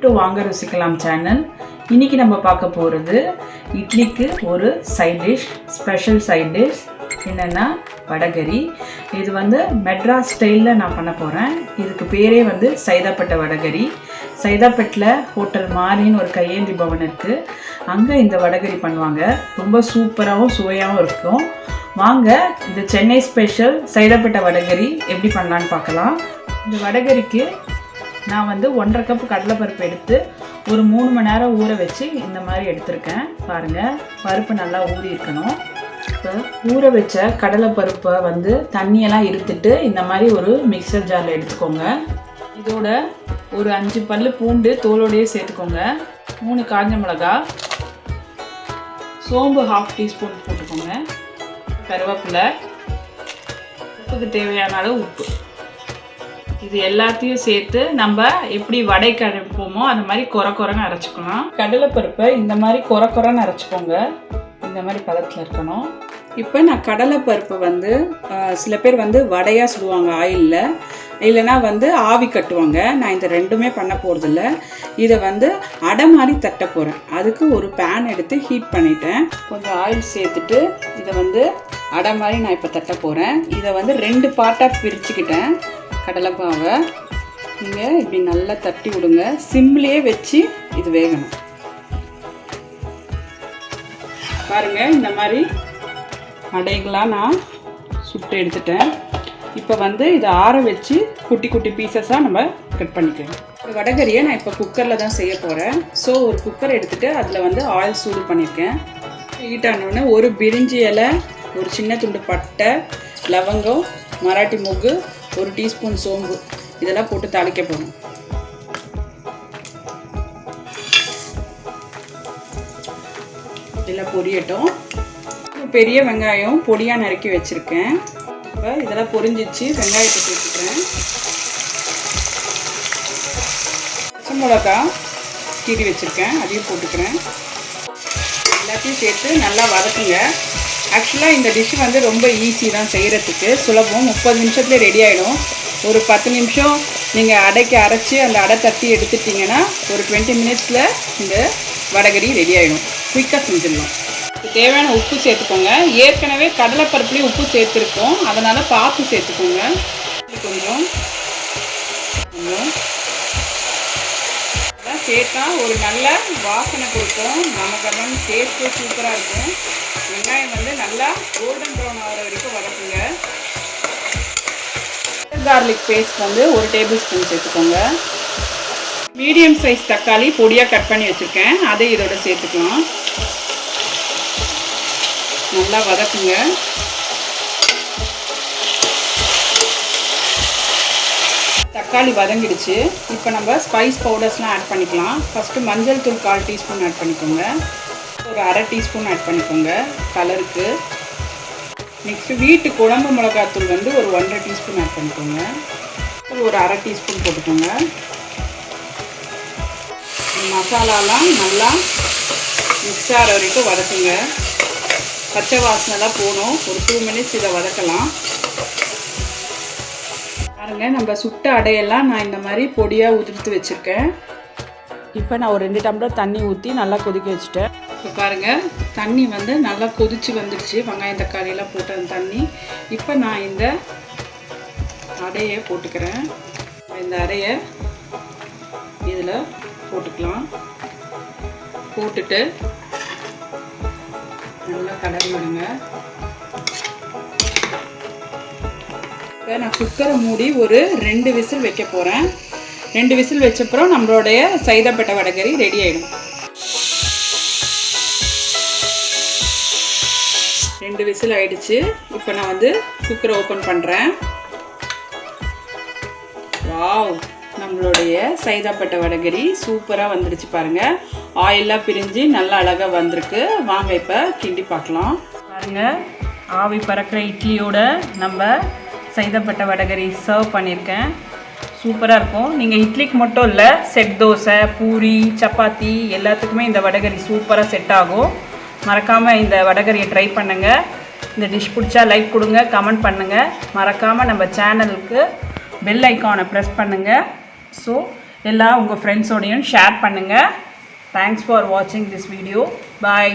to vaangaruchikalam channel. இன்னைக்கு நம்ம பார்க்க போறது இட்லிக்கு ஒரு side dish, special side dish என்னன்னா வடகரி. இது வந்து மெட்ராஸ் ஸ்டைல்ல நான் பண்ண போறேன். இதுக்கு பேரே வந்து சைதாப்பட்ட வடகரி. சைதாப்பேட்டில் ஹோட்டல் மாரின்னு ஒரு கையேந்தி பவன் இருக்கு. அங்க இந்த வடகரி பண்ணுவாங்க. ரொம்ப சூப்பராகவும் சுவையாகவும் இருக்கும். வாங்க இந்த சென்னை ஸ்பெஷல் சைதாப்பட்ட வடகரி எப்படி பண்ணலான்னு பார்க்கலாம். இந்த வடகரிக்கு நான் வந்து 1.5 கப் கடலைப்பருப்பு எடுத்து ஒரு 3 மணி நேரம் ஊற வச்சு இந்த மாதிரி எடுத்திருக்கேன். பாருங்கள், பருப்பு நல்லா ஊறி இருக்கணும். இப்போ ஊற வச்ச கடலைப்பருப்பை வந்து தண்ணியெல்லாம் இருத்துட்டு இந்த மாதிரி ஒரு மிக்சர் ஜாரில் எடுத்துக்கோங்க. இதோட ஒரு 5 பல்லு பூண்டு தோலோடையே சேர்த்துக்கோங்க. 3 காஞ்ச மிளகா, சோம்பு 1/2 டீஸ்பூன் போட்டுக்கோங்க, கருவேப்பிலை, உப்புக்கு தேவையான அளவு உப்பு. இது எல்லாத்தையும் சேர்த்து நம்ம எப்படி வடை கரைப்போமோ அந்த மாதிரி கொரன்னு அரைச்சிக்கலாம். கடலைப்பருப்பை இந்த மாதிரி கொரன்னு அரைச்சிக்கோங்க. இந்த மாதிரி பதத்தில் இருக்கணும். இப்போ நான் கடலைப்பருப்பை வந்து சில பேர் வந்து வடையாக சுடுவாங்க ஆயிலில், இல்லைனா வந்து ஆவி கட்டுவாங்க. நான் இந்த ரெண்டுமே பண்ண போகிறதில்ல. இதை வந்து அடை மாதிரி தட்ட போகிறேன். அதுக்கு ஒரு பேன் எடுத்து ஹீட் பண்ணிட்டேன். கொஞ்சம் ஆயில் சேர்த்துட்டு இதை வந்து அடை மாதிரி நான் இப்போ தட்ட போகிறேன். இதை வந்து 2 பார்ட்டாக பிரிச்சுக்கிட்டேன். கடலைப்பாவை நீங்கள் இப்படி நல்லா தட்டி விடுங்க. சிம்லேயே வச்சு இது வேகணும். பாருங்கள், இந்த மாதிரி அடைகளாக நான் சுட்டு எடுத்துட்டேன். இப்போ வந்து இதை ஆற வச்சு குட்டி குட்டி பீசஸாக நம்ம கட் பண்ணிக்கலாம். வடகரியை நான் இப்போ குக்கரில் தான் செய்ய போகிறேன். ஸோ ஒரு குக்கர் எடுத்துகிட்டு அதில் வந்து ஆயில் சூடு பண்ணியிருக்கேன். ஹீட் ஆனோடனே ஒரு பிரிஞ்சி இலை, ஒரு சின்ன துண்டு பட்டை, லவங்கம், மராட்டி மொக்கு, 1 டீஸ்பூன் சோம்பு இதெல்லாம் போட்டு தாளிக்க போகிறோம். இதெல்லாம் பொரியட்டும். பெரிய வெங்காயம் பொடியாக நறுக்கி வச்சுருக்கேன். இப்போ இதெல்லாம் பொரிஞ்சிச்சு. வெங்காயத்தை சேர்த்துக்கிறேன். பச்சை மிளகா கீறி வச்சுருக்கேன், அதையும் போட்டுக்கிறேன். எல்லாத்தையும் சேர்த்து நல்லா வதக்குங்க. ஆக்சுவலாக இந்த டிஷ் வந்து ரொம்ப ஈஸி தான் செய்கிறதுக்கு, சுலபம். 30 நிமிஷத்துலேயே ரெடி ஆகிடும். ஒரு 10 நிமிஷம் நீங்கள் அடைக்கு அரைச்சி அந்த அடை தட்டி எடுத்துட்டிங்கன்னா ஒரு 20 மினிட்ஸில் இந்த வடகரி ரெடி ஆகிடும். குயிக்காக செஞ்சிடலாம். தேவையான உப்பு சேர்த்துக்கோங்க. ஏற்கனவே கடலைப்பருப்புலேயும் உப்பு சேர்த்துருக்கோம், அதனால் பார்த்து சேர்த்துக்கோங்க. கொஞ்சம் சேர்த்தா ஒரு நல்ல வாசனை கொடுக்கும். நமக்கு டேஸ்ட்டு சூப்பராக இருக்கும். வெங்காயம் வந்து நல்லா கோல்டன் ப்ரௌன் ஆகிற வரைக்கும் வதக்குங்க. கார்லிக் பேஸ்ட் வந்து 1 டேபிள் ஸ்பூன் சேர்த்துக்கோங்க. மீடியம் சைஸ் தக்காளி பொடியாக கட் பண்ணி வச்சுருக்கேன், அதை இதோட சேர்த்துக்கலாம். நல்லா வதக்குங்க. தக்காளி வதங்கிடுச்சு. இப்போ நம்ம ஸ்பைஸ் பவுடர்ஸ்லாம் ஆட் பண்ணிக்கலாம். ஃபஸ்ட்டு மஞ்சள் தூள் 1/4 டீஸ்பூன் ஆட் பண்ணிக்கோங்க. ஒரு 1/2 டீஸ்பூன் ஆட் பண்ணிக்கோங்க கலருக்கு. நெக்ஸ்ட்டு வீட்டு குழம்பு மிளகாத்தூள் வந்து ஒரு 1.5 டீஸ்பூன் ஆட் பண்ணிக்கோங்க. ஒரு 1/2 டீஸ்பூன் போட்டுக்கோங்க. மசாலாலாம் நல்லா மிக்ஸ் ஆகிற வரைக்கும் வதக்குங்க. பச்சை வாசனைலாம் போகணும். ஒரு 2 மினிட்ஸ் இதை வதக்கலாம். பாருங்கள், நம்ம சுட்ட அடையெல்லாம் நான் இந்த மாதிரி பொடியாக உதிர்த்து வச்சுருக்கேன். இப்போ நான் ஒரு 2 டம்ளர் தண்ணி ஊற்றி நல்லா கொதிக்க வச்சுட்டேன். இப்போ பாருங்கள், தண்ணி வந்து நல்லா கொதித்து வந்துடுச்சு. வெங்காயம் தக்காளியெல்லாம் போட்ட அந்த தண்ணி. இப்போ நான் இந்த அடையை போட்டுக்கிறேன். இந்த அடையை இதில் போட்டுக்கலாம். போட்டுட்டு நல்லா கலரி விடுங்க. இப்போ நான் குக்கரை மூடி ஒரு 2 விசில் வைக்க போகிறேன். 2 விசில் வச்சப்பறம் நம்மளுடைய சைதாப்பட்ட வடகரி ரெடி ஆகிடும். 2 விசில் ஆகிடுச்சு. இப்போ நான் வந்து குக்கரை ஓப்பன் பண்ணுறேன். வாவ், நம்மளுடைய சைதாப்பட்ட வடகரி சூப்பராக வந்துடுச்சு. பாருங்கள், ஆயிலெலாம் பிரிஞ்சு நல்லா அழகாக வந்திருக்கு. வாங்க இப்போ கிண்டி பார்க்கலாம். பாருங்கள், ஆவி பறக்கிற இட்லியோட நம்ம சைதாப்பட்ட வடகரி சர்வ் பண்ணியிருக்கேன். சூப்பராக இருக்கும். நீங்கள் இட்லிக்கு மட்டும் இல்லை, செட் தோசை, பூரி, சப்பாத்தி எல்லாத்துக்குமே இந்த வடகரி சூப்பராக செட் ஆகும். மறக்காமல் இந்த வடகரியை ட்ரை பண்ணுங்கள். இந்த டிஷ் பிடிச்சா லைக் கொடுங்க, கமெண்ட் பண்ணுங்கள். மறக்காமல் நம்ம சேனலுக்கு பெல் ஐக்கானை ப்ரெஸ் பண்ணுங்கள். ஸோ எல்லாம் உங்கள் ஃப்ரெண்ட்ஸோடையும் ஷேர் பண்ணுங்கள். தேங்க்ஸ் ஃபார் வாட்சிங் திஸ் வீடியோ. பாய்.